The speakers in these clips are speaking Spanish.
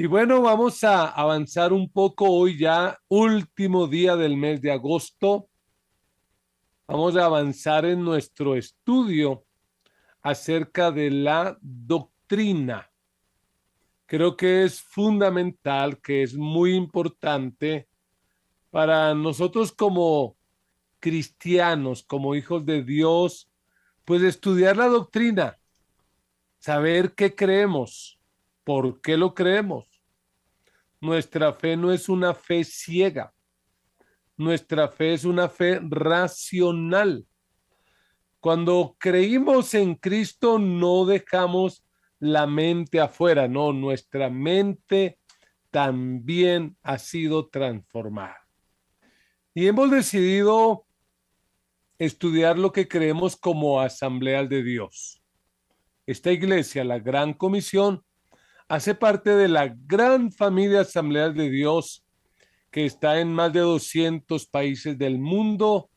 Y bueno, vamos a avanzar un poco hoy ya, último día del mes de agosto. Vamos a avanzar en nuestro estudio acerca de la doctrina. Creo que es fundamental, que es muy importante para nosotros como cristianos, como hijos de Dios, pues estudiar la doctrina, saber qué creemos, por qué lo creemos. Nuestra fe no es una fe ciega. Nuestra fe es una fe racional. Cuando creímos en Cristo no dejamos la mente afuera, no, nuestra mente también ha sido transformada. Y hemos decidido estudiar lo que creemos como asambleas de Dios. Esta iglesia, la Gran Comisión, hace parte de la gran familia de asambleas de Dios que está en más de 200 países del mundo,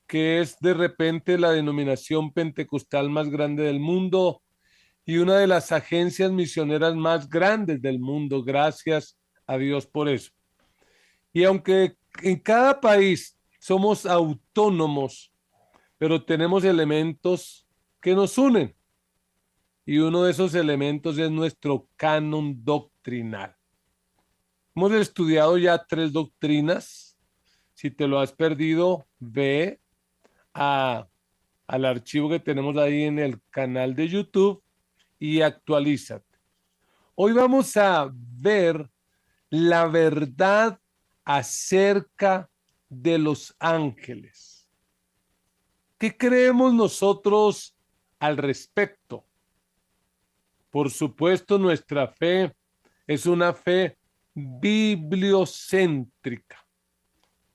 que es de repente la denominación pentecostal más grande del mundo y una de las agencias misioneras más grandes del mundo. Gracias a Dios por eso. Y aunque en cada país somos autónomos, pero tenemos elementos que nos unen. Y uno de esos elementos es nuestro canon doctrinal. Hemos estudiado ya 3 doctrinas. Si te lo has perdido, ve a, al archivo que tenemos ahí en el canal de YouTube y actualízate. Hoy vamos a ver la verdad acerca de los ángeles. ¿Qué creemos nosotros al respecto? Por supuesto, nuestra fe es una fe bibliocéntrica.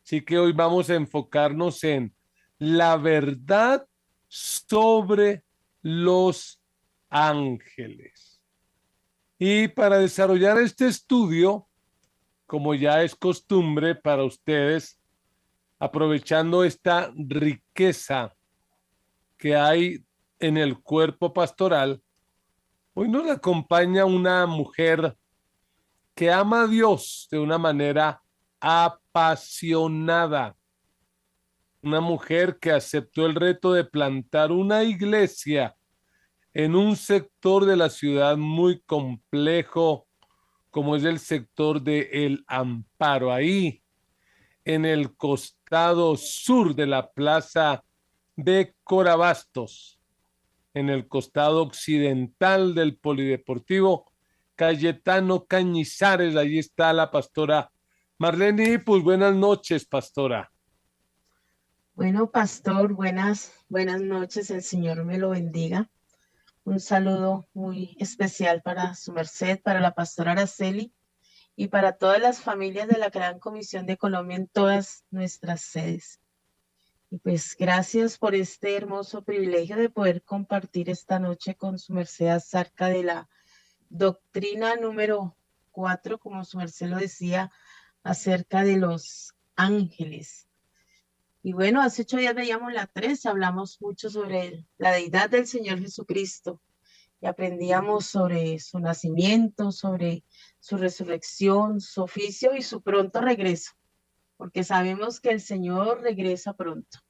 Así que hoy vamos a enfocarnos en la verdad sobre los ángeles. Y para desarrollar este estudio, como ya es costumbre para ustedes, aprovechando esta riqueza que hay en el cuerpo pastoral, hoy nos acompaña una mujer que ama a Dios de una manera apasionada. Una mujer que aceptó el reto de plantar una iglesia en un sector de la ciudad muy complejo, como es el sector de El Amparo, ahí en el costado sur de la plaza de Corabastos, en el costado occidental del Polideportivo Cayetano Cañizares. Allí está la pastora Marlene. Pues buenas noches, pastora. Bueno, pastor, buenas noches, el Señor me lo bendiga. Un saludo muy especial para su merced, para la pastora Araceli y para todas las familias de la Gran Comisión de Colombia en todas nuestras sedes. Y pues gracias por este hermoso privilegio de poder compartir esta noche con su merced acerca de la doctrina número 4, como su merced lo decía, acerca de los ángeles. Y bueno, hace 8 días veíamos la 3, hablamos mucho sobre la deidad del Señor Jesucristo y aprendíamos sobre su nacimiento, sobre su resurrección, su oficio y su pronto regreso, porque sabemos que el Señor regresa pronto.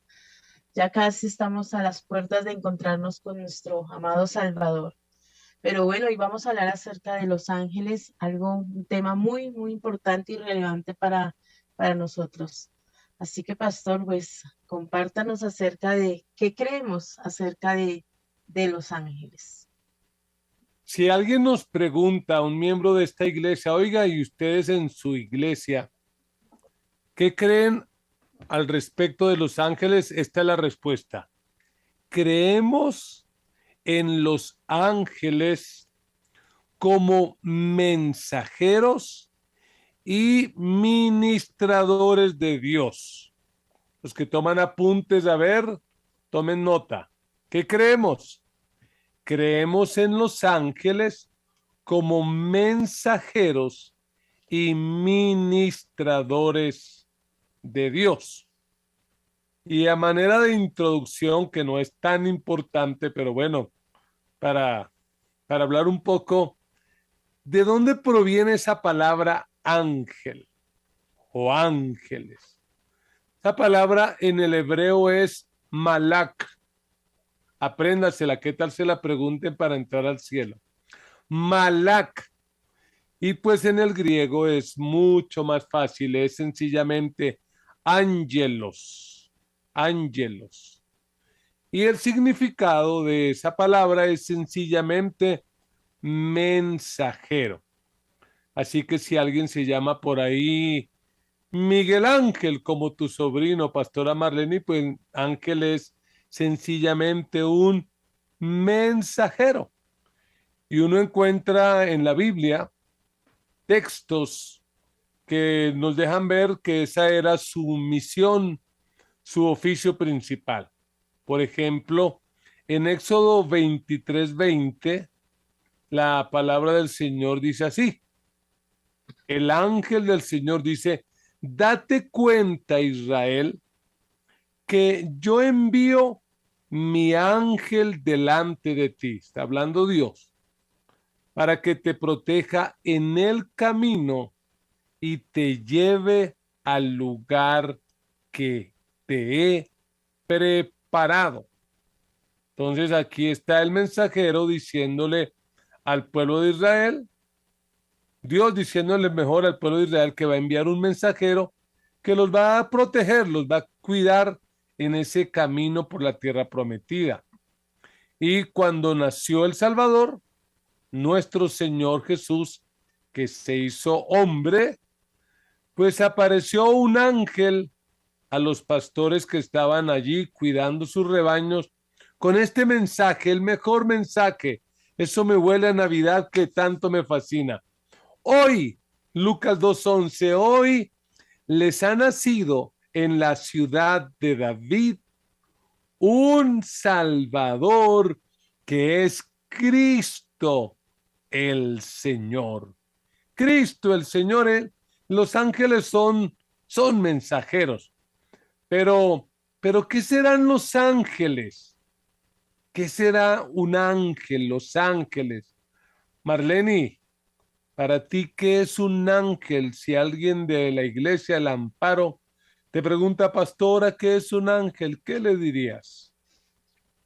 Ya casi estamos a las puertas de encontrarnos con nuestro amado Salvador. Pero bueno, hoy vamos a hablar acerca de los ángeles, un tema muy importante y relevante para nosotros. Así que, pastor, pues compártanos acerca de qué creemos acerca de los ángeles. Si alguien nos pregunta, un miembro de esta iglesia, oiga, ¿y ustedes en su iglesia qué creen al respecto de los ángeles? Esta es la respuesta. Creemos en los ángeles como mensajeros y ministradores de Dios. Los que toman apuntes, a ver, tomen nota. ¿Qué creemos? Creemos en los ángeles como mensajeros y ministradores de Dios. Y a manera de introducción, que no es tan importante, pero bueno, para, para hablar un poco, ¿De dónde proviene esa palabra ángel o ángeles? Esa palabra en el hebreo es malak. Apréndasela, ¿qué tal se la pregunten para entrar al cielo? Malak. Y pues en el griego es mucho más fácil, es sencillamente ángelos, ángelos. Y el significado de esa palabra es sencillamente mensajero. Así que si alguien se llama por ahí Miguel Ángel, como tu sobrino, Pastora Marlene, pues Ángel es sencillamente un mensajero. Y uno encuentra en la Biblia textos que nos dejan ver que esa era su misión, su oficio principal. Por ejemplo, en Éxodo 23:20, la palabra del Señor dice así: el ángel del Señor dice, date cuenta, Israel, que yo envío mi ángel delante de ti, está hablando Dios, para que te proteja en el camino y te lleve al lugar que te he preparado. Entonces aquí está el mensajero diciéndole al pueblo de Israel, Dios diciéndole mejor al pueblo de Israel que va a enviar un mensajero que los va a proteger, los va a cuidar en ese camino por la tierra prometida. Y cuando nació el Salvador, nuestro Señor Jesús, que se hizo hombre, pues apareció un ángel a los pastores que estaban allí cuidando sus rebaños con este mensaje, el mejor mensaje. Eso me huele a Navidad que tanto me fascina. Hoy, Lucas 2:11, hoy les ha nacido en la ciudad de David un Salvador que es Cristo el Señor. Cristo el Señor, los ángeles son mensajeros, pero ¿qué serán los ángeles? ¿Qué será un ángel, los ángeles? Marlene, para ti, ¿qué es un ángel? Si alguien de la iglesia, el Amparo, te pregunta, pastora, ¿qué es un ángel? ¿Qué le dirías?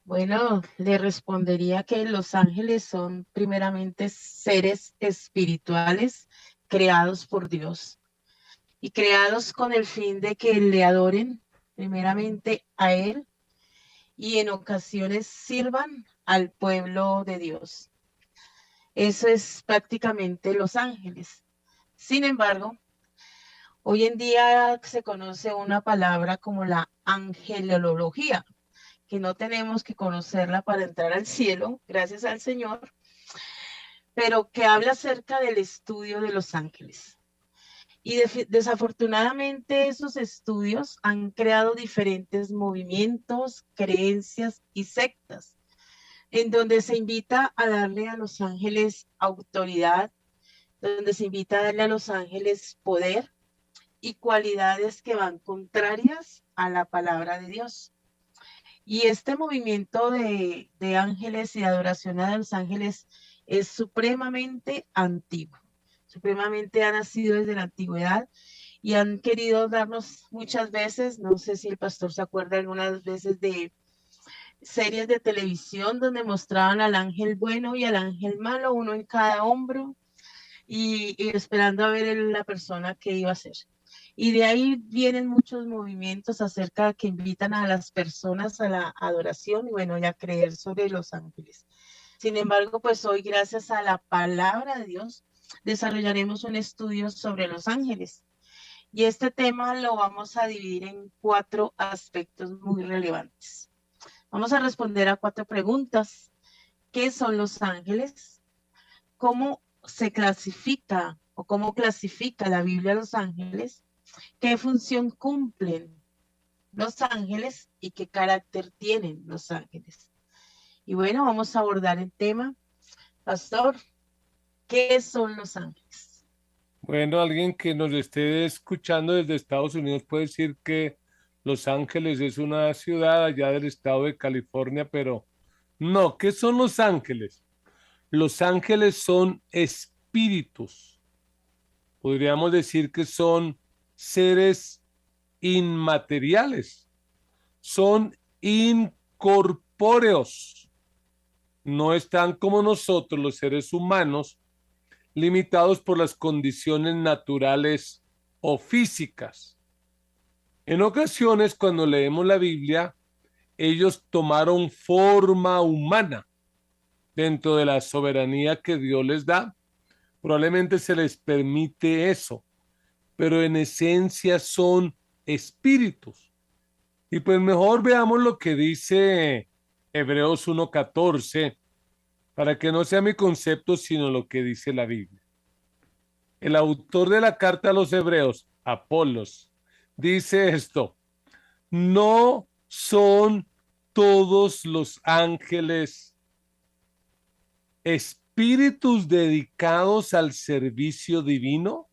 Bueno, le respondería que los ángeles son primeramente seres espirituales creados por Dios y creados con el fin de que le adoren primeramente a Él y en ocasiones sirvan al pueblo de Dios. Eso es prácticamente los ángeles. Sin embargo, hoy en día se conoce una palabra como la angelología, que no tenemos que conocerla para entrar al cielo, gracias al Señor, pero que habla acerca del estudio de los ángeles. Y desafortunadamente esos estudios han creado diferentes movimientos, creencias y sectas, en donde se invita a darle a los ángeles autoridad, donde se invita a darle a los ángeles poder y cualidades que van contrarias a la palabra de Dios. Y este movimiento de ángeles y adoración a los ángeles es supremamente antiguo, supremamente ha nacido desde la antigüedad y han querido darnos muchas veces, no sé si el pastor se acuerda algunas veces de series de televisión donde mostraban al ángel bueno y al ángel malo, uno en cada hombro y esperando a ver la persona que iba a ser. Y de ahí vienen muchos movimientos acerca que invitan a las personas a la adoración y bueno, y a creer sobre los ángeles. Sin embargo, pues hoy, gracias a la palabra de Dios, desarrollaremos un estudio sobre los ángeles. Y este tema lo vamos a dividir en 4 aspectos muy relevantes. Vamos a responder a 4 preguntas. ¿Qué son los ángeles? ¿Cómo se clasifica o cómo clasifica la Biblia a los ángeles? ¿Qué función cumplen los ángeles y qué carácter tienen los ángeles? Y bueno, vamos a abordar el tema. Pastor, ¿qué son los ángeles? Bueno, alguien que nos esté escuchando desde Estados Unidos puede decir que Los Ángeles es una ciudad allá del estado de California, pero no, ¿qué son Los Ángeles? Los ángeles son espíritus espíritus. Podríamos decir que son seres inmateriales, son incorpóreos. No están como nosotros, los seres humanos, limitados por las condiciones naturales o físicas. En ocasiones, cuando leemos la Biblia, ellos tomaron forma humana dentro de la soberanía que Dios les da. Probablemente se les permite eso, pero en esencia son espíritus. Y pues mejor veamos lo que dice Hebreos 1:14, para que no sea mi concepto, sino lo que dice la Biblia. El autor de la carta a los Hebreos, Apolos, dice esto: no son todos los ángeles espíritus dedicados al servicio divino,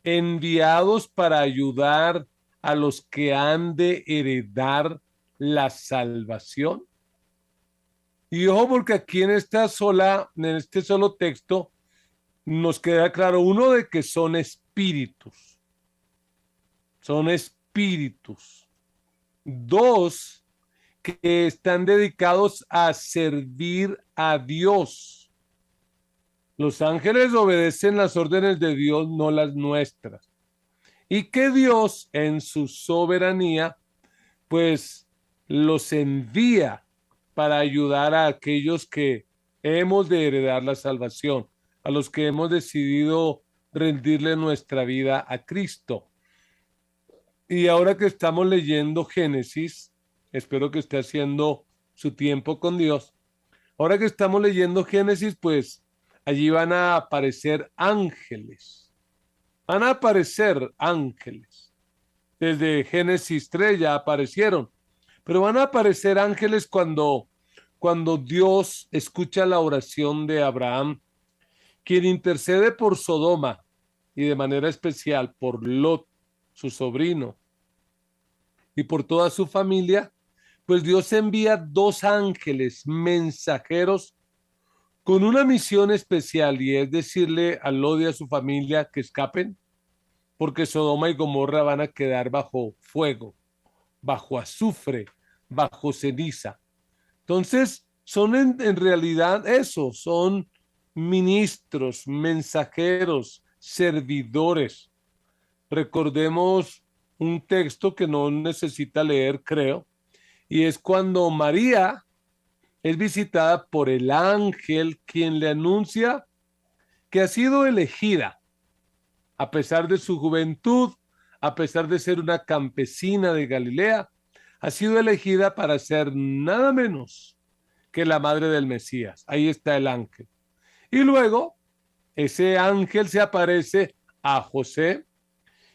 enviados para ayudar a los que han de heredar la salvación. Y ojo, porque aquí en este solo texto nos queda claro, uno, de que son espíritus. Son espíritus. Dos, que están dedicados a servir a Dios. Los ángeles obedecen las órdenes de Dios, no las nuestras. Y que Dios, en su soberanía, pues los envía para ayudar a aquellos que hemos de heredar la salvación, a los que hemos decidido rendirle nuestra vida a Cristo. Y ahora que estamos leyendo Génesis, espero que esté haciendo su tiempo con Dios. Ahora que estamos leyendo Génesis, pues allí van a aparecer ángeles. Van a aparecer ángeles. Desde Génesis 3 ya aparecieron. Pero van a aparecer ángeles cuando Dios escucha la oración de Abraham, quien intercede por Sodoma y de manera especial por Lot, su sobrino, y por toda su familia. Pues Dios envía dos ángeles mensajeros con una misión especial, y es decirle a Lot y a su familia que escapen, porque Sodoma y Gomorra van a quedar bajo fuego, bajo azufre, bajo ceniza. Entonces, son en realidad eso, son ministros, mensajeros, servidores. Recordemos un texto que no necesita leer, creo, y es cuando María es visitada por el ángel, quien le anuncia que ha sido elegida, a pesar de su juventud, a pesar de ser una campesina de Galilea, ha sido elegida para ser nada menos que la madre del Mesías. Ahí está el ángel. Y luego, ese ángel se aparece a José,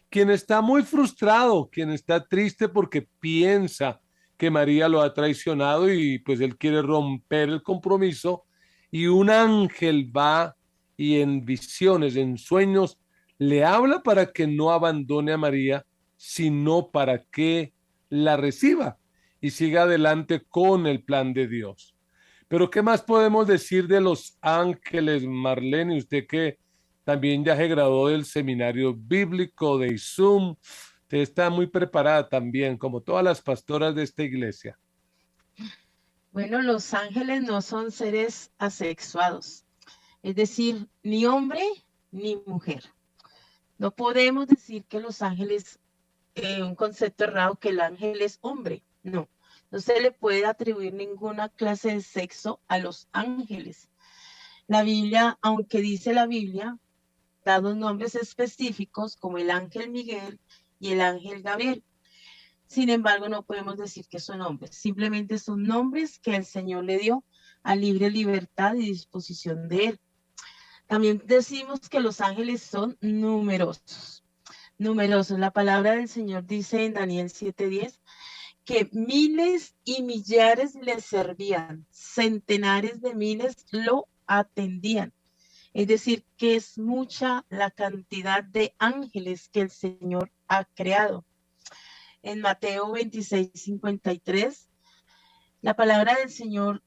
quien está muy frustrado, quien está triste porque piensa que María lo ha traicionado y pues él quiere romper el compromiso, y un ángel va y en visiones, en sueños, le habla para que no abandone a María, sino para que la reciba y siga adelante con el plan de Dios. Pero ¿qué más podemos decir de los ángeles, Marlene? Usted que también ya se graduó del seminario bíblico de ISUM, usted está muy preparada también, como todas las pastoras de esta iglesia. Bueno, los ángeles no son seres asexuados, es decir, ni hombre ni mujer. No podemos decir que los ángeles, un concepto errado, que el ángel es hombre. No, no se le puede atribuir ninguna clase de sexo a los ángeles. La Biblia, aunque dice la Biblia, da dos nombres específicos como el ángel Miguel y el ángel Gabriel. Sin embargo, no podemos decir que son hombres, simplemente son nombres que el Señor le dio a libre libertad y disposición de él. También decimos que los ángeles son numerosos. Numerosos. La palabra del Señor dice en Daniel 7:10 que miles y millares le servían, centenares de miles lo atendían. Es decir, que es mucha la cantidad de ángeles que el Señor ha creado. En Mateo 26:53, la palabra del Señor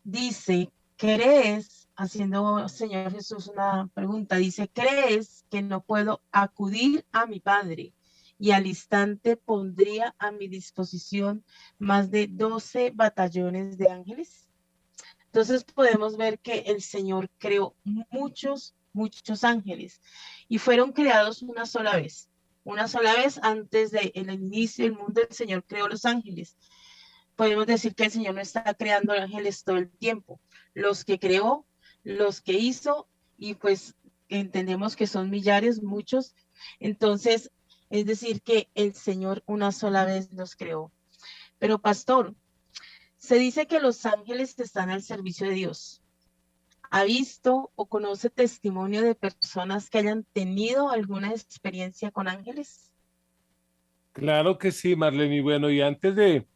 dice: ¿crees haciendo, Señor Jesús, una pregunta. Dice, ¿crees que no puedo acudir a mi Padre y al instante pondría a mi disposición más de 12 batallones de ángeles? Entonces podemos ver que el Señor creó muchos ángeles y fueron creados una sola vez. Una sola vez antes del inicio del mundo, el Señor creó los ángeles. Podemos decir que el Señor no está creando ángeles todo el tiempo. Los que creó, los que hizo, y pues entendemos que son millares, muchos. Entonces, es decir, que el Señor una sola vez los creó. Pero pastor, se dice que los ángeles están al servicio de Dios. ¿Ha visto o conoce testimonio de personas que hayan tenido alguna experiencia con ángeles? Claro que sí, Marlene. Y bueno, y antes de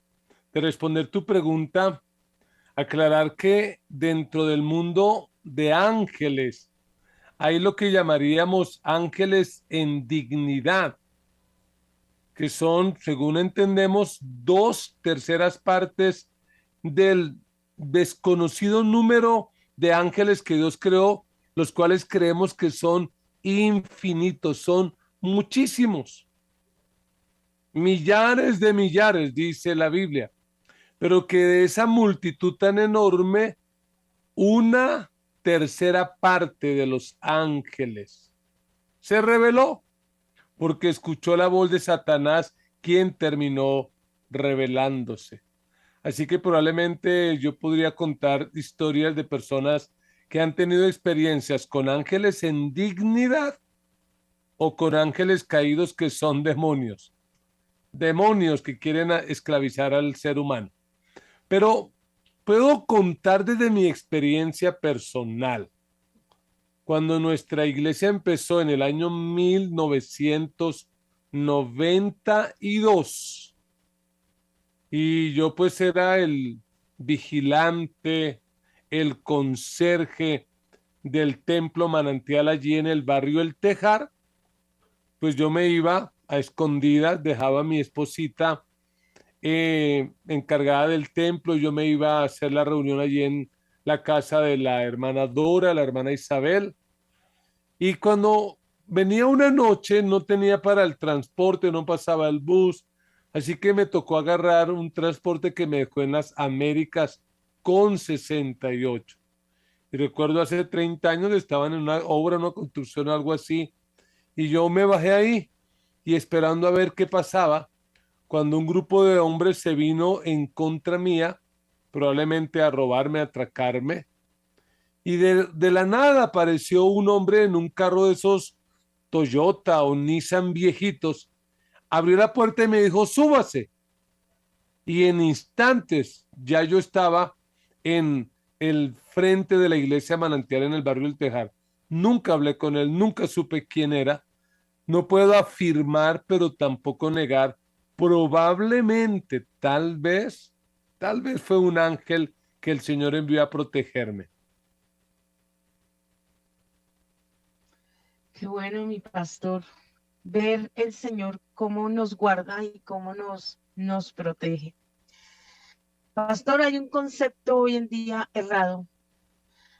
responder tu pregunta, aclarar que dentro del mundo de ángeles hay lo que llamaríamos ángeles en dignidad, que son, según entendemos, 2/3 del desconocido número de ángeles que Dios creó, los cuales creemos que son infinitos, son muchísimos, millares de millares, dice la Biblia, pero que de esa multitud tan enorme, 1/3 de los ángeles se rebeló porque escuchó la voz de Satanás, quien terminó rebelándose. Así que probablemente yo podría contar historias de personas que han tenido experiencias con ángeles en dignidad o con ángeles caídos que son demonios, demonios que quieren esclavizar al ser humano. Pero puedo contar desde mi experiencia personal. Cuando nuestra iglesia empezó en el año 1992 y yo pues era el vigilante, el conserje del templo manantial allí en el barrio El Tejar, pues yo me iba a escondidas, dejaba a mi esposita encargada del templo, yo me iba a hacer la reunión allí en la casa de la hermana Dora, la hermana Isabel, y cuando venía una noche no tenía para el transporte, no pasaba el bus, así que me tocó agarrar un transporte que me dejó en las Américas con 68. Y recuerdo hace 30 años estaban en una obra, una construcción, algo así, y yo me bajé ahí y esperando a ver qué pasaba, cuando un grupo de hombres se vino en contra mía, probablemente a robarme, a atracarme, y de la nada apareció un hombre en un carro de esos Toyota o Nissan viejitos, abrió la puerta y me dijo, súbase. Y en instantes ya yo estaba en el frente de la iglesia Manantial en el barrio El Tejar. Nunca hablé con él, nunca supe quién era. No puedo afirmar, pero tampoco negar. Probablemente, tal vez fue un ángel que el Señor envió a protegerme. Qué bueno, mi pastor, ver el Señor cómo nos guarda y cómo nos protege. Pastor, hay un concepto hoy en día errado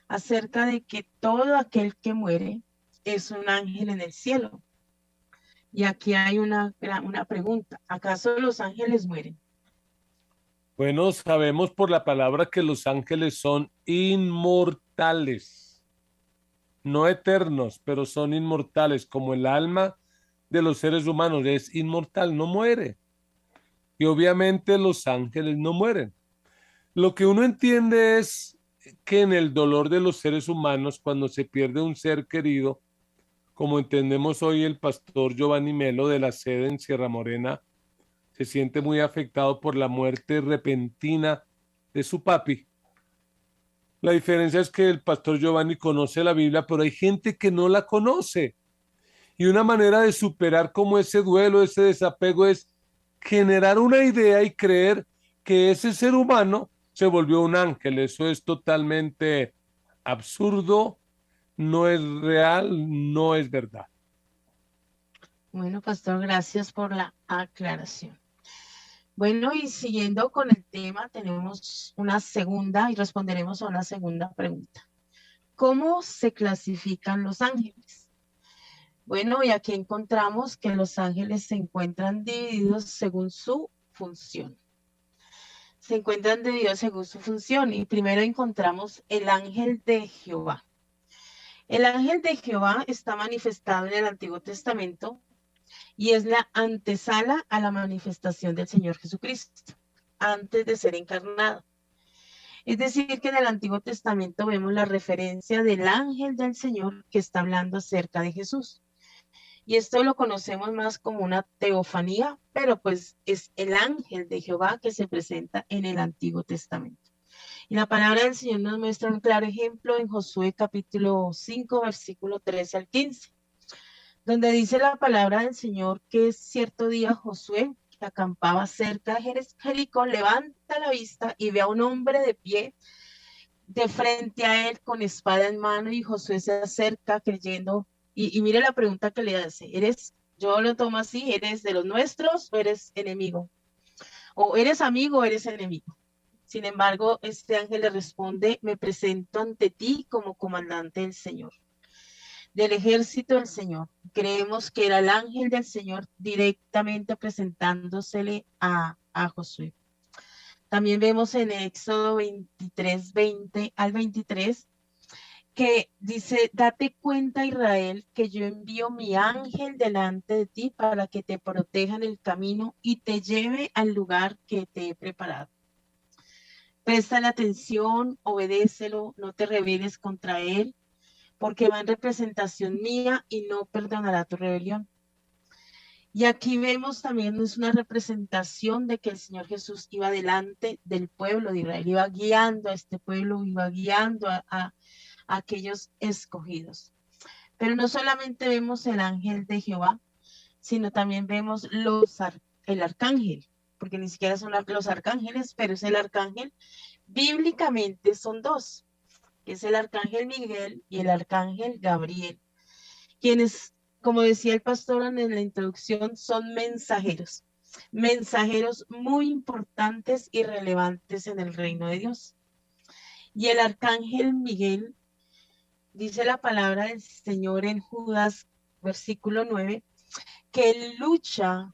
acerca de que todo aquel que muere es un ángel en el cielo. Y aquí hay una pregunta. ¿Acaso los ángeles mueren? Bueno, sabemos por la palabra que los ángeles son inmortales, no eternos, pero son inmortales, como el alma de los seres humanos es inmortal, no muere. Y obviamente los ángeles no mueren. Lo que uno entiende es que en el dolor de los seres humanos, cuando se pierde un ser querido, como entendemos hoy el pastor Giovanni Melo de la sede en Sierra Morena, se siente muy afectado por la muerte repentina de su papi. La diferencia es que el pastor Giovanni conoce la Biblia, pero hay gente que no la conoce. Y una manera de superar como ese duelo, ese desapego es generar una idea y creer que ese ser humano se volvió un ángel. Eso es totalmente absurdo, no es real, no es verdad. Bueno, pastor, gracias por la aclaración. Bueno, y siguiendo con el tema, tenemos una segunda y responderemos a una segunda pregunta. ¿Cómo se clasifican los ángeles? Bueno, y aquí encontramos que los ángeles se encuentran divididos según su función. Se encuentran divididos según su función. Y primero encontramos el ángel de Jehová. El ángel de Jehová está manifestado en el Antiguo Testamento y es la antesala a la manifestación del Señor Jesucristo, antes de ser encarnado. Es decir, que en el Antiguo Testamento vemos la referencia del ángel del Señor que está hablando acerca de Jesús. Y esto lo conocemos más como una teofanía, pero pues es el ángel de Jehová que se presenta en el Antiguo Testamento. Y la palabra del Señor nos muestra un claro ejemplo en Josué capítulo 5, versículo 13 al 15, donde dice la palabra del Señor que cierto día Josué, que acampaba cerca de Jericó, levanta la vista y ve a un hombre de pie de frente a él con espada en mano, y Josué se acerca creyendo, y mire la pregunta que le hace: yo lo tomo así, ¿eres de los nuestros o eres enemigo? ¿O eres amigo o eres enemigo? Sin embargo, este ángel le responde: me presento ante ti como comandante del Señor, del ejército del Señor. Creemos que era el ángel del Señor directamente presentándosele a Josué. También vemos en Éxodo 23, 20 al 23, que dice: date cuenta, Israel, que yo envío mi ángel delante de ti para que te proteja en el camino y te lleve al lugar que te he preparado. Presta atención, obedécelo, no te rebeles contra él, porque va en representación mía y no perdonará tu rebelión. Y aquí vemos también, es una representación de que el Señor Jesús iba delante del pueblo de Israel, iba guiando a este pueblo, iba guiando a aquellos escogidos. Pero no solamente vemos el ángel de Jehová, sino también vemos el arcángel, porque ni siquiera son los arcángeles, pero es el arcángel. Bíblicamente son dos, es el arcángel Miguel y el arcángel Gabriel, quienes, como decía el pastor en la introducción, son mensajeros, mensajeros muy importantes y relevantes en el reino de Dios. Y el arcángel Miguel, dice la palabra del Señor en Judas, versículo 9, que él lucha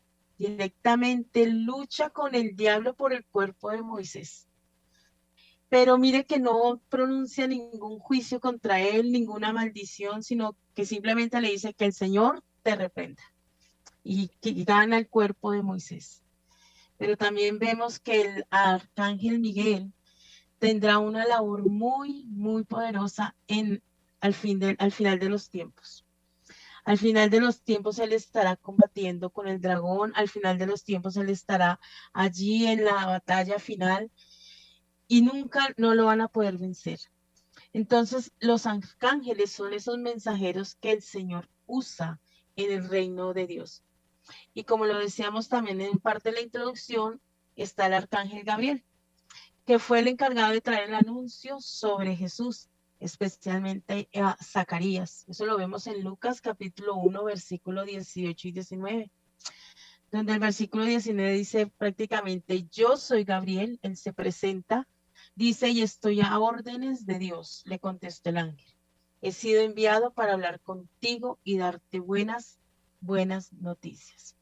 con el diablo por el cuerpo de Moisés. Pero mire que no pronuncia ningún juicio contra él, ninguna maldición, sino que simplemente le dice que el Señor te reprenda, y que gana el cuerpo de Moisés. Pero también vemos que el arcángel Miguel tendrá una labor muy, muy poderosa al final de los tiempos. Al final de los tiempos él estará combatiendo con el dragón, al final de los tiempos él estará allí en la batalla final y nunca no lo van a poder vencer. Entonces, los arcángeles son esos mensajeros que el Señor usa en el reino de Dios. Y como lo decíamos también en parte de la introducción, está el arcángel Gabriel, que fue el encargado de traer el anuncio sobre Jesús, especialmente a Zacarías. Eso lo vemos en Lucas capítulo 1, versículo 18 y 19, donde el versículo 19 dice prácticamente: yo soy Gabriel. Él se presenta, dice: y estoy a órdenes de Dios, le contestó el ángel. He sido enviado para hablar contigo y darte buenas noticias.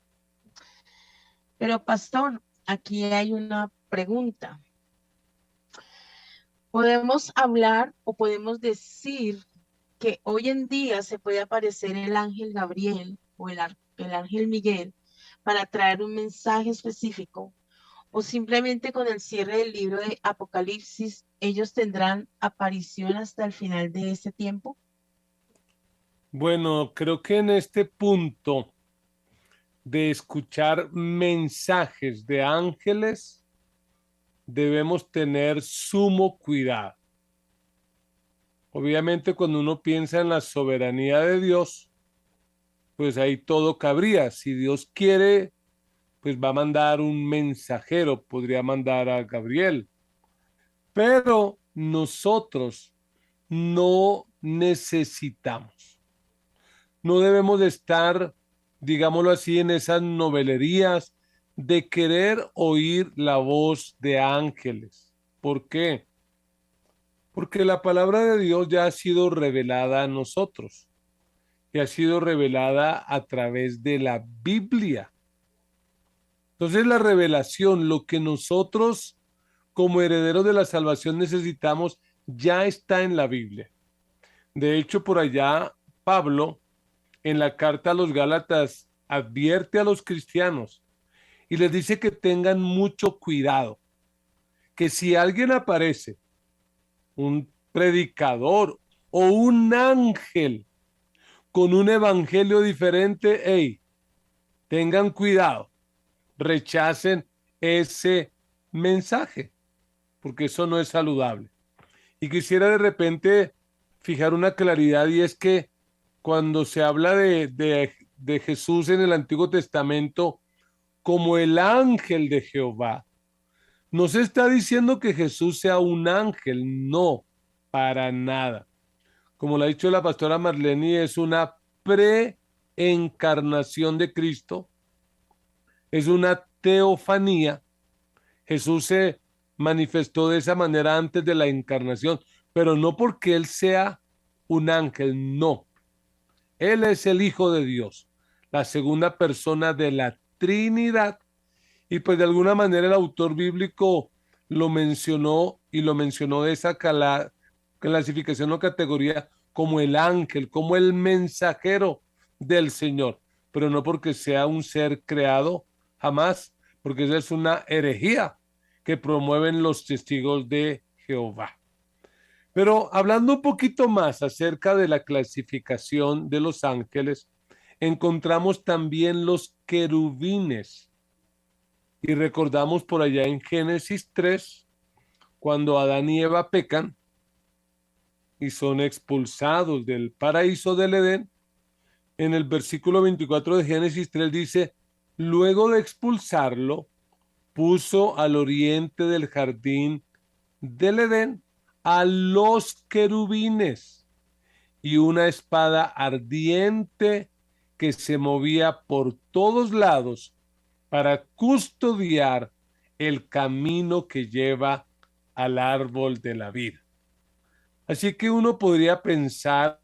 Pero pastor, aquí hay una pregunta. Podemos hablar o podemos decir que hoy en día se puede aparecer el ángel Gabriel o el ángel Miguel para traer un mensaje específico, o simplemente con el cierre del libro de Apocalipsis ellos tendrán aparición hasta el final de ese tiempo. Bueno, creo que en este punto de escuchar mensajes de ángeles debemos tener sumo cuidado. Obviamente, cuando uno piensa en la soberanía de Dios, pues ahí todo cabría. Si Dios quiere, pues va a mandar un mensajero, podría mandar a Gabriel. Pero nosotros no necesitamos. No debemos de estar, digámoslo así, en esas novelerías de querer oír la voz de ángeles. ¿Por qué? Porque la palabra de Dios ya ha sido revelada a nosotros y ha sido revelada a través de la Biblia. Entonces la revelación, lo que nosotros como herederos de la salvación necesitamos, ya está en la Biblia. De hecho, por allá Pablo, en la carta a los Gálatas, advierte a los cristianos y les dice que tengan mucho cuidado, que si alguien aparece, un predicador o un ángel con un evangelio diferente, hey, tengan cuidado, rechacen ese mensaje, porque eso no es saludable. Y quisiera de repente fijar una claridad, y es que cuando se habla de Jesús en el Antiguo Testamento como el ángel de Jehová, no se está diciendo que Jesús sea un ángel, no, para nada. Como lo ha dicho la pastora Marlene, es una preencarnación de Cristo, es una teofanía. Jesús se manifestó de esa manera antes de la encarnación, pero no porque Él sea un ángel, no. Él es el Hijo de Dios, la segunda persona de la Trinidad. Y pues de alguna manera el autor bíblico lo mencionó y lo mencionó de esa clasificación o categoría como el ángel, como el mensajero del Señor, pero no porque sea un ser creado, jamás, porque esa es una herejía que promueven los testigos de Jehová. Pero hablando un poquito más acerca de la clasificación de los ángeles, encontramos también los querubines. Y recordamos por allá en Génesis 3, cuando Adán y Eva pecan y son expulsados del paraíso del Edén, en el versículo 24 de Génesis 3 dice, luego de expulsarlo, puso al oriente del jardín del Edén a los querubines y una espada ardiente que se movía por todos lados para custodiar el camino que lleva al árbol de la vida. Así que uno podría pensar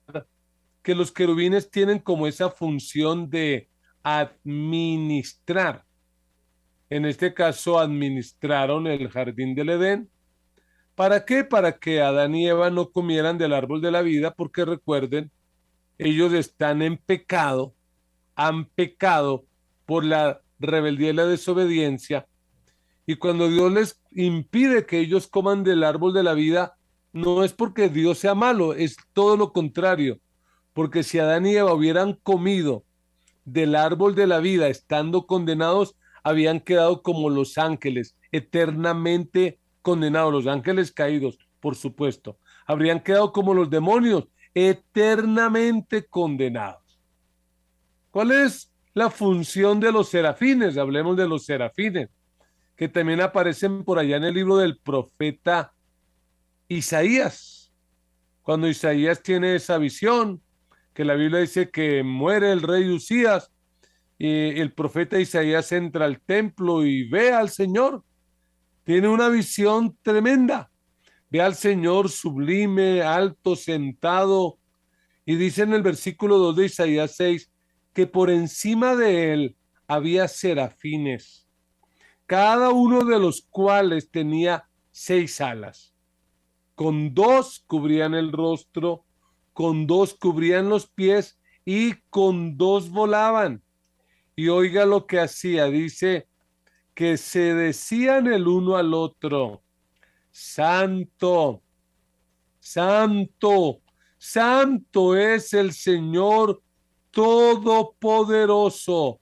que los querubines tienen como esa función de administrar. En este caso, administraron el jardín del Edén. ¿Para qué? Para que Adán y Eva no comieran del árbol de la vida, porque recuerden, ellos están en pecado, han pecado por la rebeldía y la desobediencia. Y cuando Dios les impide que ellos coman del árbol de la vida, no es porque Dios sea malo, es todo lo contrario. Porque si Adán y Eva hubieran comido del árbol de la vida estando condenados, habían quedado como los ángeles, eternamente condenados, los ángeles caídos, por supuesto. Habrían quedado como los demonios, eternamente condenados. ¿Cuál es la función de los serafines? Hablemos de los serafines, que también aparecen por allá en el libro del profeta Isaías. Cuando Isaías tiene esa visión, que la Biblia dice que muere el rey Usías, y el profeta Isaías entra al templo y ve al Señor. Tiene una visión tremenda. Ve al Señor sublime, alto, sentado, y dice en el versículo 2 de Isaías 6 que por encima de él había serafines, cada uno de los cuales tenía 6 alas. Con 2 cubrían el rostro, con 2 cubrían los pies y con 2 volaban. Y oiga lo que hacía, dice que se decían el uno al otro, Santo, Santo, Santo es el Señor Todopoderoso.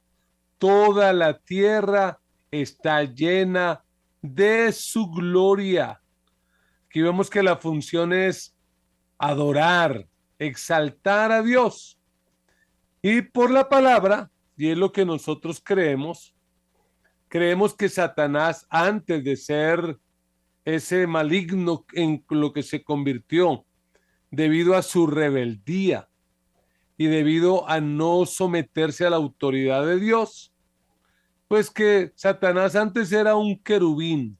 Toda la tierra está llena de su gloria. Aquí vemos que la función es adorar, exaltar a Dios. Y por la palabra, y es lo que nosotros creemos que Satanás, antes de ser ese maligno en lo que se convirtió, debido a su rebeldía y debido a no someterse a la autoridad de Dios, pues que Satanás antes era un querubín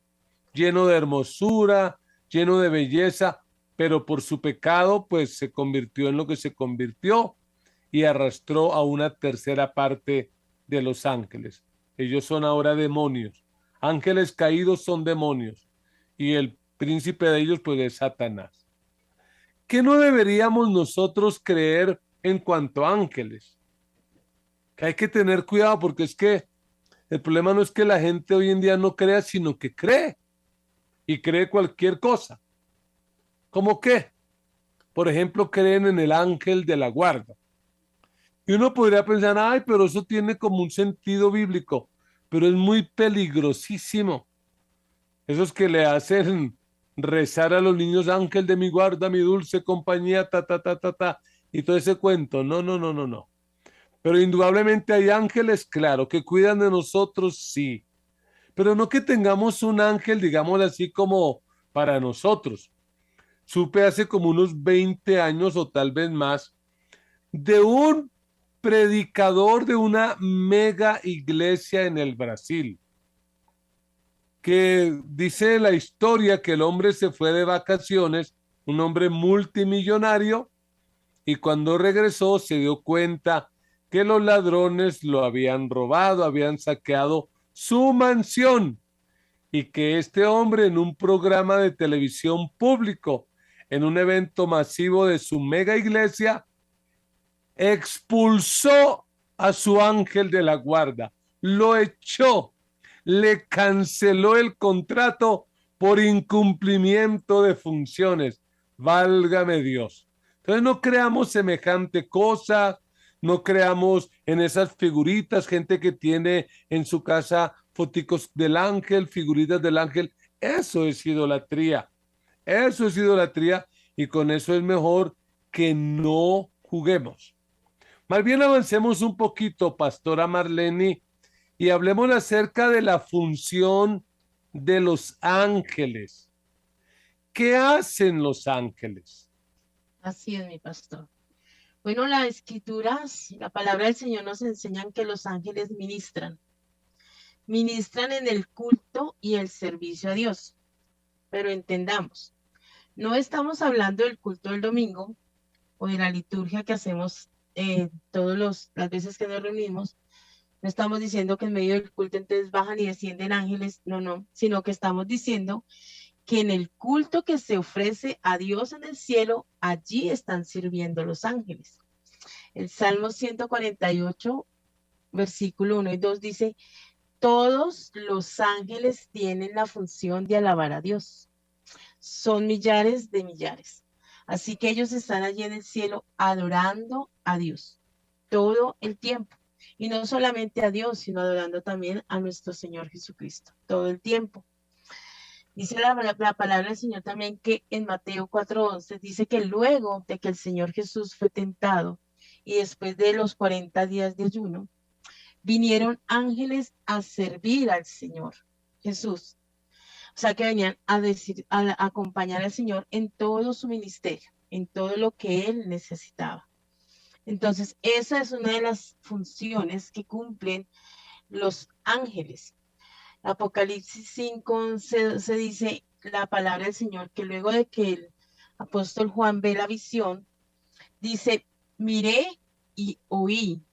lleno de hermosura, lleno de belleza, pero por su pecado, pues se convirtió en lo que se convirtió y arrastró a una tercera parte de los ángeles. Ellos son ahora demonios. Ángeles caídos son demonios y el príncipe de ellos, pues, es Satanás. ¿Qué no deberíamos nosotros creer en cuanto a ángeles? Que hay que tener cuidado porque es que el problema no es que la gente hoy en día no crea, sino que cree y cree cualquier cosa. ¿Cómo qué? Por ejemplo, creen en el ángel de la guarda. Y uno podría pensar, ay, pero eso tiene como un sentido bíblico, pero es muy peligrosísimo. Esos que le hacen rezar a los niños, ángel de mi guarda, mi dulce compañía, ta, ta, ta, ta, ta, y todo ese cuento. No, no, no, no, no. Pero indudablemente hay ángeles, claro, que cuidan de nosotros, sí. Pero no que tengamos un ángel, digámoslo así, como para nosotros. Supe hace como unos 20 años o tal vez más de un predicador de una mega iglesia en el Brasil, que dice la historia que el hombre se fue de vacaciones, un hombre multimillonario, y cuando regresó se dio cuenta que los ladrones lo habían robado, habían saqueado su mansión y que este hombre en un programa de televisión público, en un evento masivo de su mega iglesia, expulsó a su ángel de la guarda, lo echó, le canceló el contrato por incumplimiento de funciones. Válgame Dios. Entonces no creamos semejante cosa, no creamos en esas figuritas, gente que tiene en su casa foticos del ángel, figuritas del ángel. Eso es idolatría. Eso es idolatría y con eso es mejor que no juguemos. Más bien avancemos un poquito, Pastora Marlene, y hablemos acerca de la función de los ángeles. ¿Qué hacen los ángeles? Así es, mi pastor. Bueno, las escrituras, la palabra del Señor nos enseñan que los ángeles ministran en el culto y el servicio a Dios. Pero entendamos, no estamos hablando del culto del domingo o de la liturgia que hacemos las veces que nos reunimos. No estamos diciendo que en medio del culto entonces bajan y descienden ángeles, no, no, sino que estamos diciendo que en el culto que se ofrece a Dios en el cielo, allí están sirviendo los ángeles. El Salmo 148, versículo 1 y 2 dice, todos los ángeles tienen la función de alabar a Dios. Son millares de millares. Así que ellos están allí en el cielo adorando a Dios todo el tiempo. Y no solamente a Dios, sino adorando también a nuestro Señor Jesucristo todo el tiempo. Dice la palabra del Señor también que en Mateo 4:11 dice que luego de que el Señor Jesús fue tentado y después de los 40 días de ayuno, vinieron ángeles a servir al Señor Jesús. O sea que venían a acompañar al Señor en todo su ministerio, en todo lo que Él necesitaba. Entonces, esa es una de las funciones que cumplen los ángeles. Apocalipsis 5 se dice la palabra del Señor que luego de que el apóstol Juan ve la visión, dice, miré y oí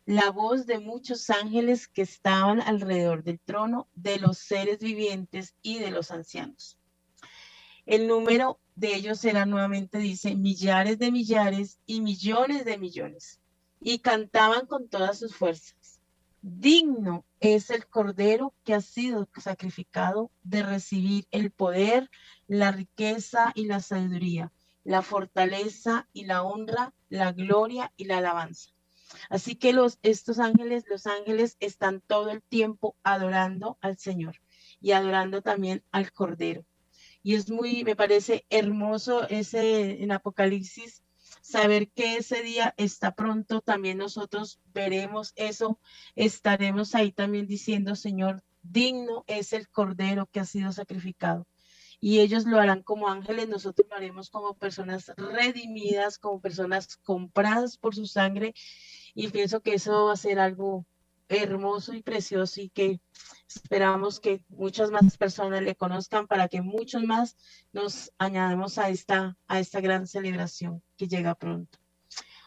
la voz de muchos ángeles que estaban alrededor del trono, de los seres vivientes y de los ancianos. El número de ellos era nuevamente, dice, millares de millares y millones de millones. Y cantaban con todas sus fuerzas. Digno es el Cordero que ha sido sacrificado de recibir el poder, la riqueza y la sabiduría, la fortaleza y la honra, la gloria y la alabanza. Así que estos ángeles, los ángeles están todo el tiempo adorando al Señor y adorando también al Cordero. Y me parece hermoso ese en Apocalipsis, saber que ese día está pronto, también nosotros veremos eso, estaremos ahí también diciendo, Señor, digno es el Cordero que ha sido sacrificado. Y ellos lo harán como ángeles, nosotros lo haremos como personas redimidas, como personas compradas por su sangre, y pienso que eso va a ser algo hermoso y precioso y que esperamos que muchas más personas le conozcan para que muchos más nos añadamos a esta gran celebración que llega pronto.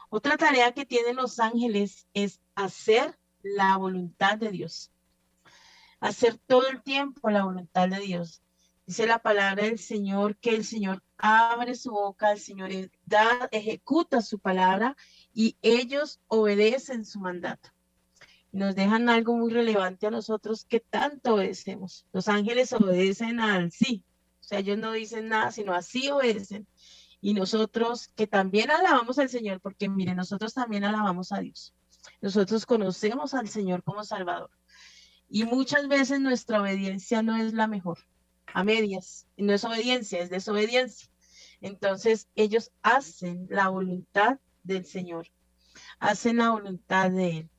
Otra tarea que tienen los ángeles es hacer la voluntad de Dios, hacer todo el tiempo la voluntad de Dios. Dice la palabra del Señor que el Señor abre su boca, el Señor ejecuta su palabra y ellos obedecen su mandato. Nos dejan algo muy relevante a nosotros que tanto obedecemos. Los ángeles obedecen al sí. O sea, ellos no dicen nada, sino así obedecen. Y nosotros que también alabamos al Señor, porque miren, nosotros también alabamos a Dios. Nosotros conocemos al Señor como Salvador. Y muchas veces nuestra obediencia no es la mejor, a medias. Y no es obediencia, es desobediencia. Entonces ellos hacen la voluntad del Señor, hacen la voluntad de Él.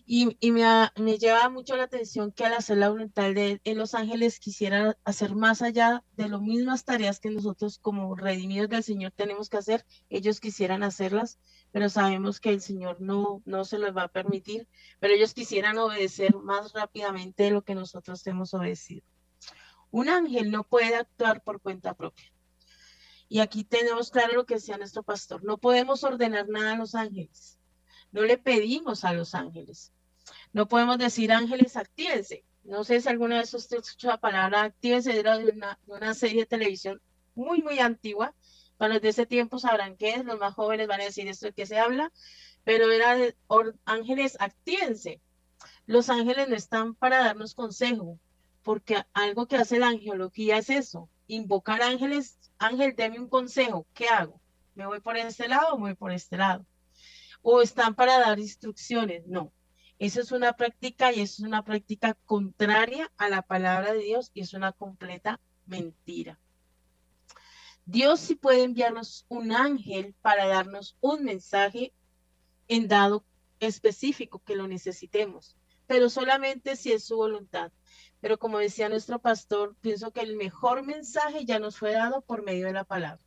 Me lleva mucho la atención que al hacer la voluntad de Él, en los ángeles quisieran hacer más allá de las mismas tareas que nosotros como redimidos del Señor tenemos que hacer, ellos quisieran hacerlas, pero sabemos que el Señor no se los va a permitir, pero ellos quisieran obedecer más rápidamente de lo que nosotros hemos obedecido. Un ángel no puede actuar por cuenta propia. Y aquí tenemos claro lo que decía nuestro pastor, no podemos ordenar nada a los ángeles, no le pedimos a los ángeles. No podemos decir ángeles, actívense. No sé si alguna vez usted escuchó la palabra actívense, era de una serie de televisión muy, muy antigua. Para los de ese tiempo sabrán qué es, los más jóvenes van a decir esto de qué se habla, pero era de ángeles, actívense. Los ángeles no están para darnos consejo, porque algo que hace la angelología es eso, invocar ángeles, ángel, deme un consejo, ¿qué hago? ¿Me voy por este lado o me voy por este lado? ¿O están para dar instrucciones? No. Eso es una práctica y eso es una práctica contraria a la palabra de Dios y es una completa mentira. Dios sí puede enviarnos un ángel para darnos un mensaje en dado específico que lo necesitemos, pero solamente si es su voluntad. Pero como decía nuestro pastor, pienso que el mejor mensaje ya nos fue dado por medio de la palabra.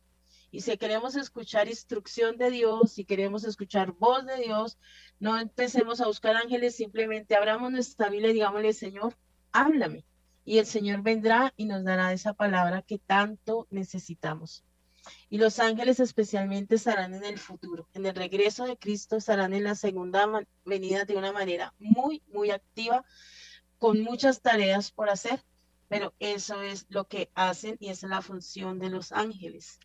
Y si queremos escuchar instrucción de Dios, si queremos escuchar voz de Dios, no empecemos a buscar ángeles, simplemente abramos nuestra Biblia y digámosle, Señor, háblame. Y el Señor vendrá y nos dará esa palabra que tanto necesitamos. Y los ángeles especialmente estarán en el futuro, en el regreso de Cristo, estarán en la segunda venida de una manera muy, muy activa, con muchas tareas por hacer, pero eso es lo que hacen y esa es la función de los ángeles.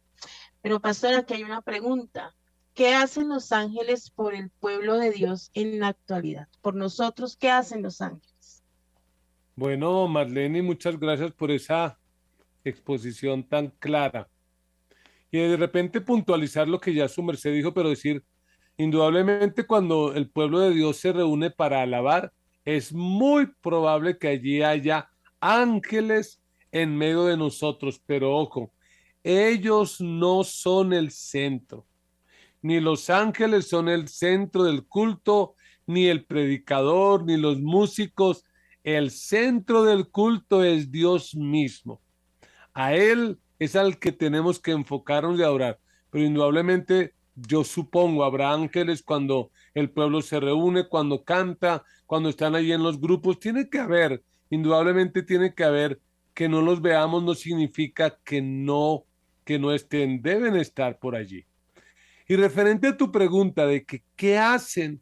Pero pastor, aquí hay una pregunta. ¿Qué hacen los ángeles por el pueblo de Dios en la actualidad? Por nosotros, ¿qué hacen los ángeles? Bueno, Marlene, muchas gracias por esa exposición tan clara. Y de repente puntualizar lo que ya su merced dijo, pero decir, indudablemente cuando el pueblo de Dios se reúne para alabar, es muy probable que allí haya ángeles en medio de nosotros, pero ojo, ellos no son el centro, ni los ángeles son el centro del culto, ni el predicador, ni los músicos. El centro del culto es Dios mismo. A Él es al que tenemos que enfocarnos y adorar. Pero indudablemente yo supongo habrá ángeles cuando el pueblo se reúne, cuando canta, cuando están ahí en los grupos. Tiene que haber, indudablemente tiene que haber. Que no los veamos no significa que no estén, deben estar por allí. Y referente a tu pregunta de que qué hacen,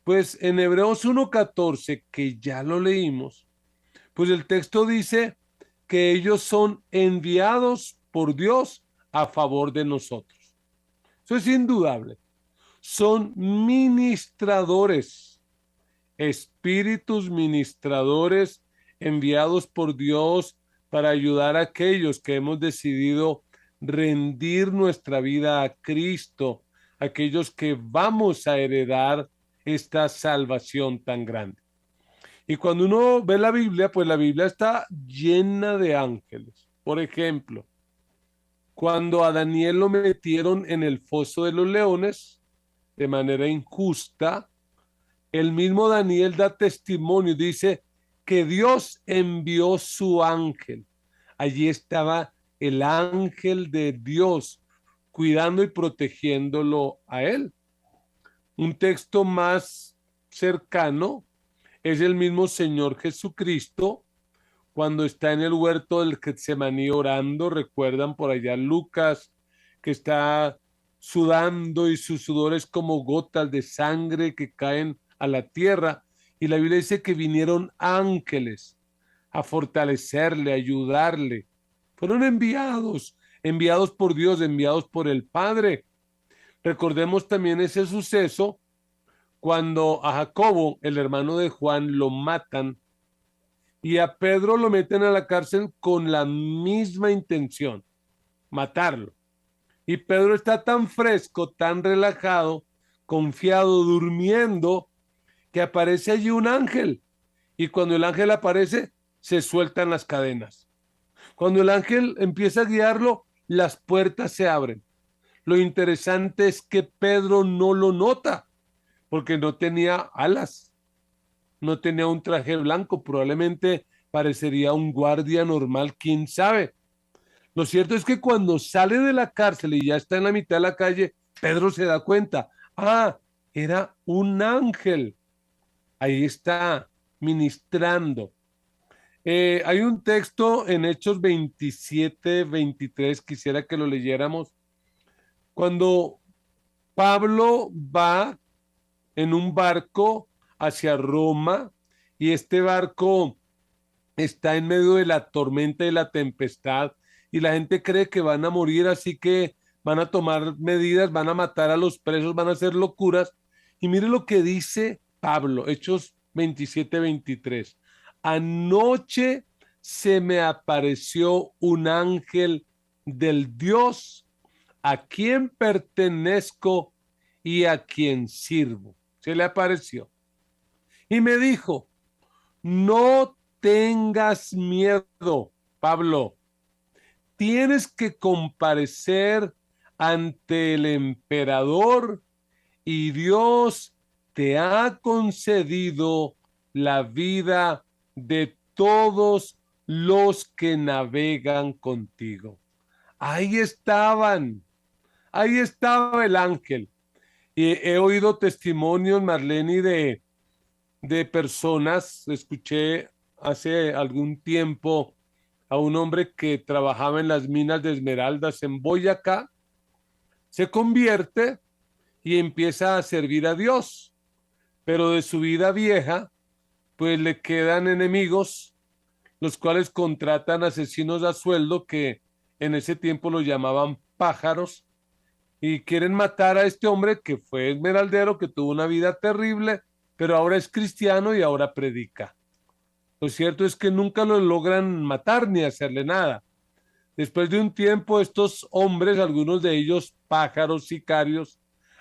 pues en Hebreos 1:14, que ya lo leímos, pues el texto dice que ellos son enviados por Dios a favor de nosotros. Eso es indudable. Son ministradores, espíritus ministradores enviados por Dios para ayudar a aquellos que hemos decidido rendir nuestra vida a Cristo, aquellos que vamos a heredar esta salvación tan grande. Y cuando uno ve la Biblia, pues la Biblia está llena de ángeles. Por ejemplo, cuando a Daniel lo metieron en el foso de los leones de manera injusta, el mismo Daniel da testimonio, dice que Dios envió su ángel. Allí estaba el ángel de Dios cuidando y protegiéndolo a él. Un texto más cercano es el mismo Señor Jesucristo cuando está en el huerto del Getsemaní orando. Recuerdan por allá Lucas, que está sudando y su sudor es como gotas de sangre que caen a la tierra. Y la Biblia dice que vinieron ángeles a fortalecerle, a ayudarle. Fueron enviados por Dios, enviados por el Padre. Recordemos también ese suceso cuando a Jacobo, el hermano de Juan, lo matan y a Pedro lo meten a la cárcel con la misma intención, matarlo. Y Pedro está tan fresco, tan relajado, confiado, durmiendo, que aparece allí un ángel. Y cuando el ángel aparece, se sueltan las cadenas. Cuando el ángel empieza a guiarlo, las puertas se abren. Lo interesante es que Pedro no lo nota, porque no tenía alas, no tenía un traje blanco, probablemente parecería un guardia normal, quién sabe. Lo cierto es que cuando sale de la cárcel y ya está en la mitad de la calle, Pedro se da cuenta, era un ángel, ahí está ministrando. Hay un texto en Hechos 27, 23, quisiera que lo leyéramos, cuando Pablo va en un barco hacia Roma y este barco está en medio de la tormenta y la tempestad y la gente cree que van a morir, así que van a tomar medidas, van a matar a los presos, van a hacer locuras. Y mire lo que dice Pablo, Hechos 27, 23. Anoche se me apareció un ángel del Dios a quien pertenezco y a quien sirvo. Se le apareció y me dijo, no tengas miedo, Pablo, tienes que comparecer ante el emperador y Dios te ha concedido la vida de todos los que navegan contigo. Ahí estaban, ahí estaba el ángel. Y he oído testimonios, Marlene, de personas. Escuché hace algún tiempo a un hombre que trabajaba en las minas de esmeraldas en Boyacá, se convierte y empieza a servir a Dios, pero de su vida vieja, pues le quedan enemigos, los cuales contratan asesinos a sueldo que en ese tiempo los llamaban pájaros, y quieren matar a este hombre que fue esmeraldero, que tuvo una vida terrible, pero ahora es cristiano y ahora predica. Lo cierto es que nunca lo logran matar ni hacerle nada. Después de un tiempo, estos hombres, algunos de ellos pájaros, sicarios,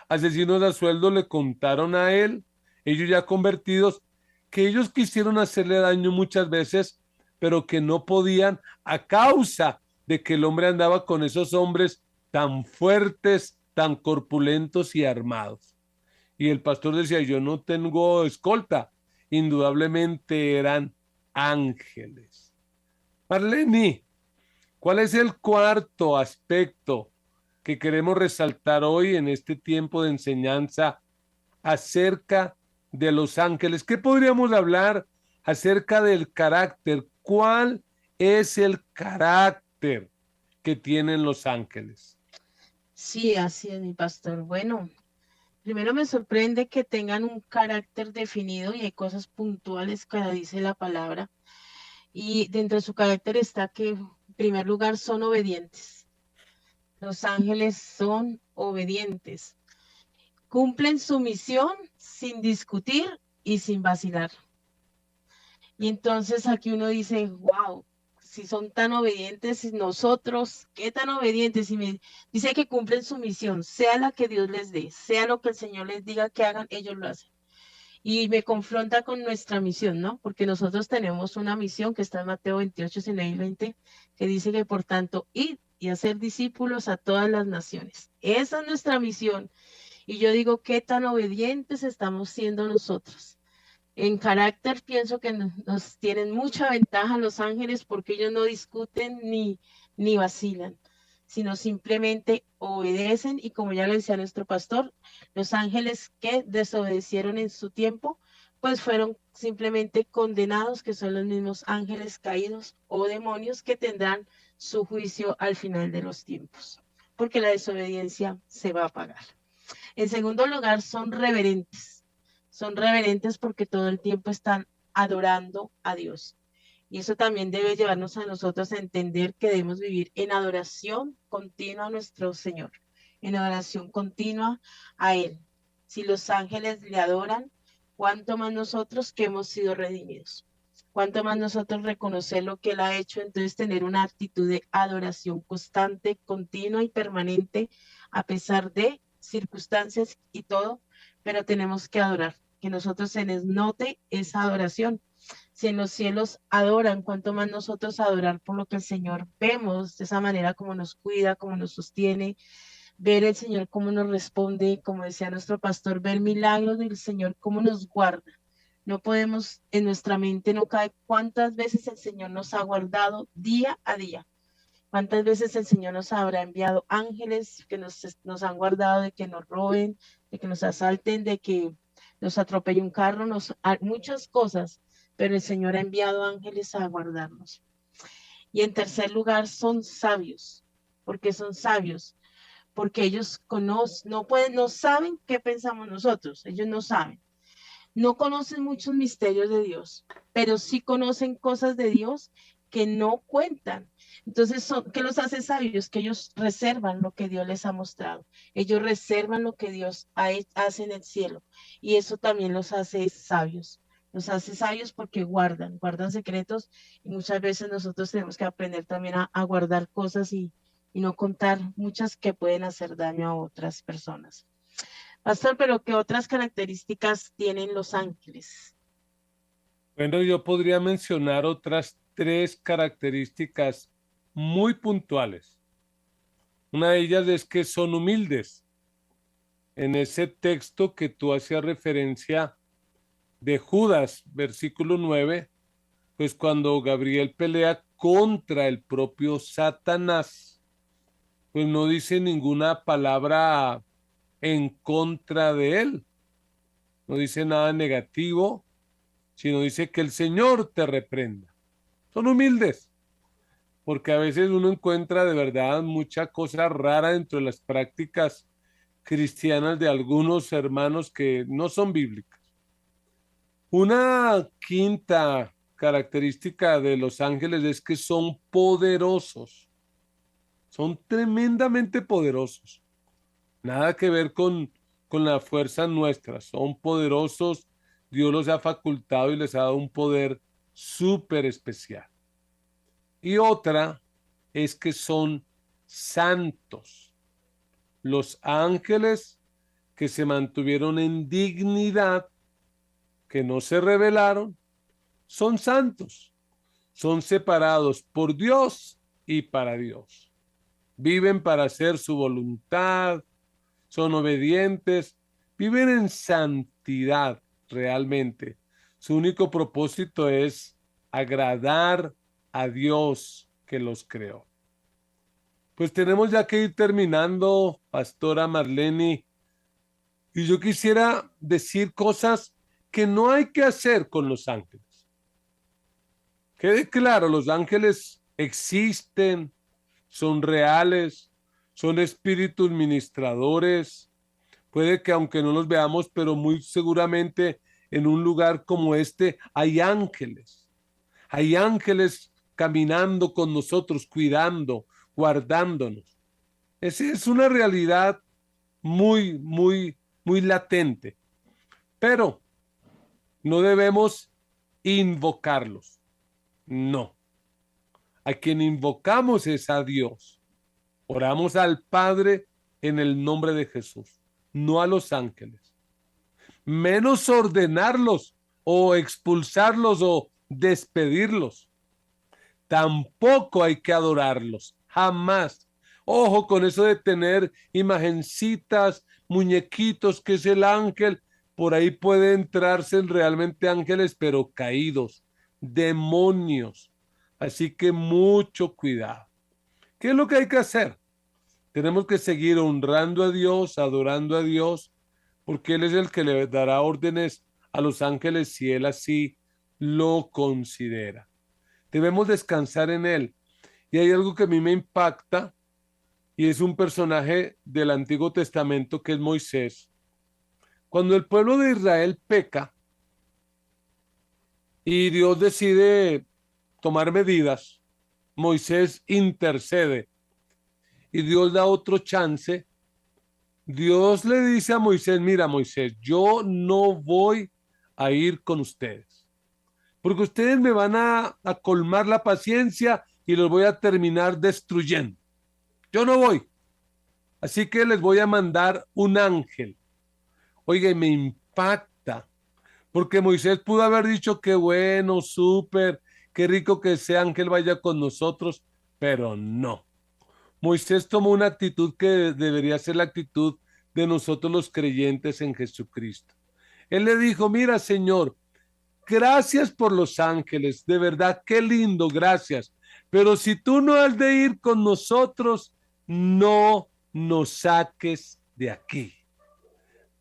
asesinos a sueldo, le contaron a él, ellos ya convertidos, que ellos quisieron hacerle daño muchas veces, pero que no podían a causa de que el hombre andaba con esos hombres tan fuertes, tan corpulentos y armados. Y el pastor decía, yo no tengo escolta. Indudablemente eran ángeles. Marlene, ¿cuál es el cuarto aspecto que queremos resaltar hoy en este tiempo de enseñanza acerca de los ángeles? ¿Qué podríamos hablar acerca del carácter? ¿Cuál es el carácter que tienen los ángeles? Sí, así es, mi pastor. Bueno, primero me sorprende que tengan un carácter definido y hay cosas puntuales que dice la palabra. Y dentro de su carácter está que, en primer lugar, son obedientes. Los ángeles son obedientes. Cumplen su misión sin discutir y sin vacilar. Y entonces aquí uno dice, wow, si son tan obedientes, nosotros, ¿qué tan obedientes? Y me dice que cumplen su misión, sea la que Dios les dé, sea lo que el Señor les diga que hagan, ellos lo hacen. Y me confronta con nuestra misión, ¿no? Porque nosotros tenemos una misión que está en Mateo 28, 19 y 20, que dice que por tanto, id y hacer discípulos a todas las naciones. Esa es nuestra misión. Y yo digo, ¿qué tan obedientes estamos siendo nosotros? En carácter pienso que nos tienen mucha ventaja los ángeles porque ellos no discuten ni vacilan, sino simplemente obedecen y como ya lo decía nuestro pastor, los ángeles que desobedecieron en su tiempo pues fueron simplemente condenados, que son los mismos ángeles caídos o demonios que tendrán su juicio al final de los tiempos, porque la desobediencia se va a pagar. En segundo lugar, son reverentes porque todo el tiempo están adorando a Dios. Y eso también debe llevarnos a nosotros a entender que debemos vivir en adoración continua a nuestro Señor, en adoración continua a Él. Si los ángeles le adoran, cuánto más nosotros que hemos sido redimidos. Cuánto más nosotros reconocer lo que Él ha hecho, entonces tener una actitud de adoración constante, continua y permanente, a pesar de circunstancias y todo, pero tenemos que adorar, que nosotros se nos note esa adoración. Si en los cielos adoran, cuánto más nosotros adorar por lo que el Señor vemos, de esa manera como nos cuida, como nos sostiene, ver el Señor cómo nos responde, como decía nuestro pastor, ver milagros del Señor cómo nos guarda. No podemos, en nuestra mente no cae cuántas veces el Señor nos ha guardado día a día. Cuántas veces el Señor nos habrá enviado ángeles que nos han guardado de que nos roben, de que nos asalten, de que nos atropelle un carro, muchas cosas, pero el Señor ha enviado ángeles a guardarnos. Y en tercer lugar, son sabios. ¿Por qué son sabios? Porque ellos conocen, no saben qué pensamos nosotros, ellos no saben. No conocen muchos misterios de Dios, pero sí conocen cosas de Dios que no cuentan. Entonces, ¿qué los hace sabios? Que ellos reservan lo que Dios les ha mostrado. Ellos reservan lo que Dios hace en el cielo. Y eso también los hace sabios. Los hace sabios porque guardan secretos. Y muchas veces nosotros tenemos que aprender también a guardar cosas y no contar muchas que pueden hacer daño a otras personas. Pastor, pero ¿qué otras características tienen los ángeles? Bueno, yo podría mencionar otras tres características muy puntuales. Una de ellas es que son humildes. En ese texto que tú hacías referencia de Judas, versículo 9, pues cuando Gabriel pelea contra el propio Satanás, pues no dice ninguna palabra en contra de él, no dice nada negativo, sino dice que el Señor te reprenda. Son humildes, porque a veces uno encuentra de verdad mucha cosa rara dentro de las prácticas cristianas de algunos hermanos que no son bíblicas. Una quinta característica de los ángeles es que son poderosos, son tremendamente poderosos. Nada que ver con las fuerzas nuestras, son poderosos, Dios los ha facultado y les ha dado un poder súper especial. Y otra es que son santos. Los ángeles que se mantuvieron en dignidad, que no se rebelaron, son santos, son separados por Dios y para Dios. Viven para hacer su voluntad, son obedientes, viven en santidad realmente. Su único propósito es agradar a Dios que los creó. Pues tenemos ya que ir terminando, Pastora Marlene, y yo quisiera decir cosas que no hay que hacer con los ángeles. Quede claro, los ángeles existen, son reales, son espíritus ministradores. Puede que aunque no los veamos, pero muy seguramente en un lugar como este hay ángeles. Hay ángeles caminando con nosotros, cuidando, guardándonos. Esa es una realidad muy latente. Pero no debemos invocarlos. No. A quien invocamos es a Dios. Oramos al Padre en el nombre de Jesús, no a los ángeles. Menos ordenarlos o expulsarlos o despedirlos. Tampoco hay que adorarlos, jamás. Ojo con eso de tener imagencitas, muñequitos, que es el ángel. Por ahí puede entrarse realmente ángeles, pero caídos, demonios. Así que mucho cuidado. ¿Qué es lo que hay que hacer? Tenemos que seguir honrando a Dios, adorando a Dios, porque Él es el que le dará órdenes a los ángeles si él así lo considera. Debemos descansar en él. Y hay algo que a mí me impacta y es un personaje del Antiguo Testamento que es Moisés. Cuando el pueblo de Israel peca y Dios decide tomar medidas, Moisés intercede y Dios da otro chance. Dios le dice a Moisés, mira Moisés, yo no voy a ir con ustedes, porque ustedes me van a colmar la paciencia y los voy a terminar destruyendo. Yo no voy. Así que les voy a mandar un ángel. Oiga, y me impacta, porque Moisés pudo haber dicho que bueno, súper, qué rico que ese ángel vaya con nosotros, pero no. Moisés tomó una actitud que debería ser la actitud de nosotros los creyentes en Jesucristo. Él le dijo, mira, Señor, gracias por los ángeles, de verdad, qué lindo, gracias. Pero si tú no has de ir con nosotros, no nos saques de aquí.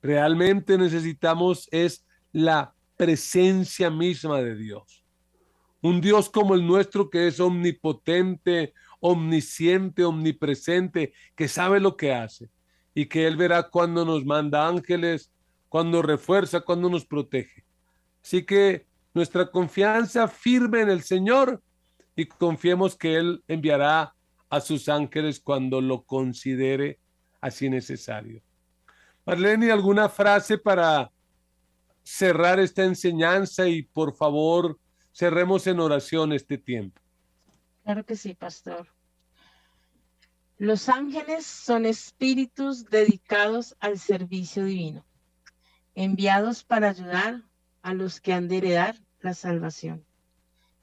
Realmente necesitamos es la presencia misma de Dios. Un Dios como el nuestro que es omnipotente, omnisciente, omnipresente, que sabe lo que hace y que Él verá cuando nos manda ángeles, cuando refuerza, cuando nos protege. Así que nuestra confianza firme en el Señor y confiemos que Él enviará a sus ángeles cuando lo considere así necesario. Marlene, ¿alguna frase para cerrar esta enseñanza y por favor cerremos en oración este tiempo? Claro que sí, pastor. Los ángeles son espíritus dedicados al servicio divino, enviados para ayudar a los que han de heredar la salvación.